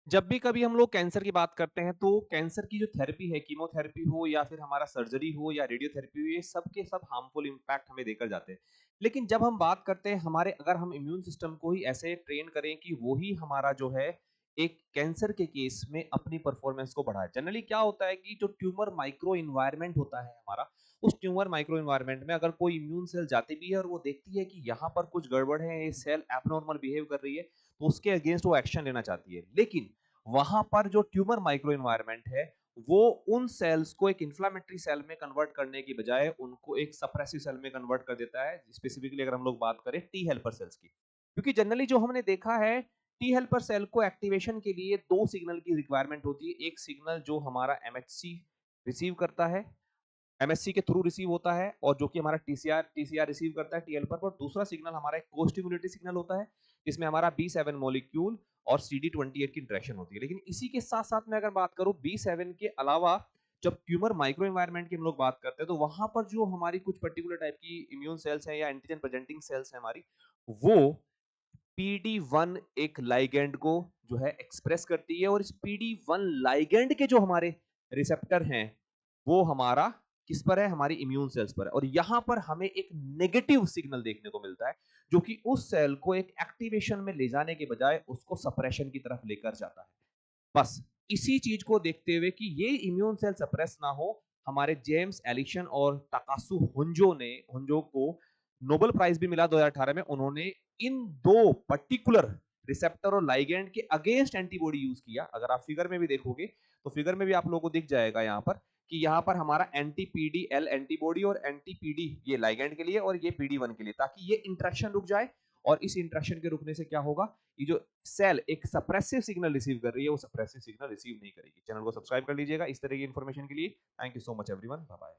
जब भी कभी हम लोग कैंसर की बात करते हैं तो कैंसर की जो थेरेपी है, कीमोथेरेपी हो या फिर हमारा सर्जरी हो या रेडियोथेरेपी हो, ये सब के सब हार्मफुल इम्पैक्ट हमें देकर जाते हैं। लेकिन जब हम बात करते हैं हमारे, अगर हम इम्यून सिस्टम को ही ऐसे ट्रेन करें कि वो ही हमारा जो है एक कैंसर के केस में अपनी परफॉर्मेंस को बढ़ाए। जनरली क्या होता है कि जो ट्यूमर माइक्रो इन्वायरमेंट होता है हमारा, उस ट्यूमर माइक्रो इन्वायरमेंट में अगर कोई इम्यून सेल जाती भी है और वो देखती है कि यहाँ पर कुछ गड़बड़ है, ये सेल एबनॉर्मल बिहेव कर रही है, तो उसके अगेंस्ट वो एक्शन लेना चाहती है। लेकिन वहां पर जो ट्यूमर माइक्रो इन्वायरमेंट है, वो उन सेल्स को एक इन्फ्लामेटरी सेल में कन्वर्ट करने की बजाय उनको एक सप्रेसिव सेल में कन्वर्ट कर देता है। स्पेसिफिकली अगर हम लोग बात करें टी हेल्पर सेल्स की, क्योंकि जनरली जो हमने देखा है, टी हेल्पर सेल को एक्टिवेशन के लिए दो सिग्नल की रिक्वायरमेंट होती है। एक सिग्नल जो हमारा एमएचसी रिसीव करता है, एमएससी के थ्रू रिसीव होता है, और जो कि हमारा टीसीआर रिसीव करता है टी हेल्पर पर। दूसरा सिग्नल हमारा एक को स्टिमुलेटरी सिग्नल होता है, जिसमें हमारा बी7 मॉलिक्यूल और CD28 की इंटरेक्शन होती है। लेकिन इसी के साथ साथ में अगर बात करूं बी7 के अलावा, जब ट्यूमर माइक्रो एनवायरनमेंट की हम लोग बात करते हैं, तो वहां पर जो हमारी कुछ पर्टिकुलर टाइप की इम्यून सेल्स हैं या एंटीजन प्रेजेंटिंग सेल्स हैं हमारी, वो PD1 एक लाइगेंड को जो है एक्सप्रेस करती है। और इस PD1 लाइगेंड के जो हमारे रिसेप्टर हैं, वो हमारा किस पर है, हमारी इम्यून सेल्स पर है। और यहां पर हमें एक नेगेटिव सिग्नल देखने को मिलता है, जो कि उस सेल को एक एक्टिवेशन में ले जाने के बजाय उसको सप्रेशन की तरफ लेकर जाता है। बस इसी चीज को देखते हुए कि ये इम्यून सेल सप्रेस ना हो, हमारे जेम्स एलिशन और तकासु हुंजो को नोबेल प्राइज भी मिला 2018 में। उन्होंने इन दो पर्टिकुलर रिसेप्टर और लाइगेंड के अगेंस्ट एंटीबॉडी यूज किया। अगर आप फिगर में भी देखोगे, तो फिगर में भी आप लोगों को दिख जाएगा यहाँ पर कि यहाँ पर हमारा एंटी पीडी एल एंटीबॉडी और एंटी पीडी ये लाइगेंड के लिए और ये PD1 के लिए, ताकि ये इंटरेक्शन रुक जाए। और इस इंटरेक्शन के रुकने से क्या होगा, ये जो सेल एक सप्रेसिव सिग्नल रिसीव कर रही है, वो सप्रेसिव सिग्नल रिसीव नहीं करेगी। चैनल को सब्सक्राइब कर लीजिएगा इस तरह की इंफॉर्मेशन के लिए। Thank you so much everyone, bye bye.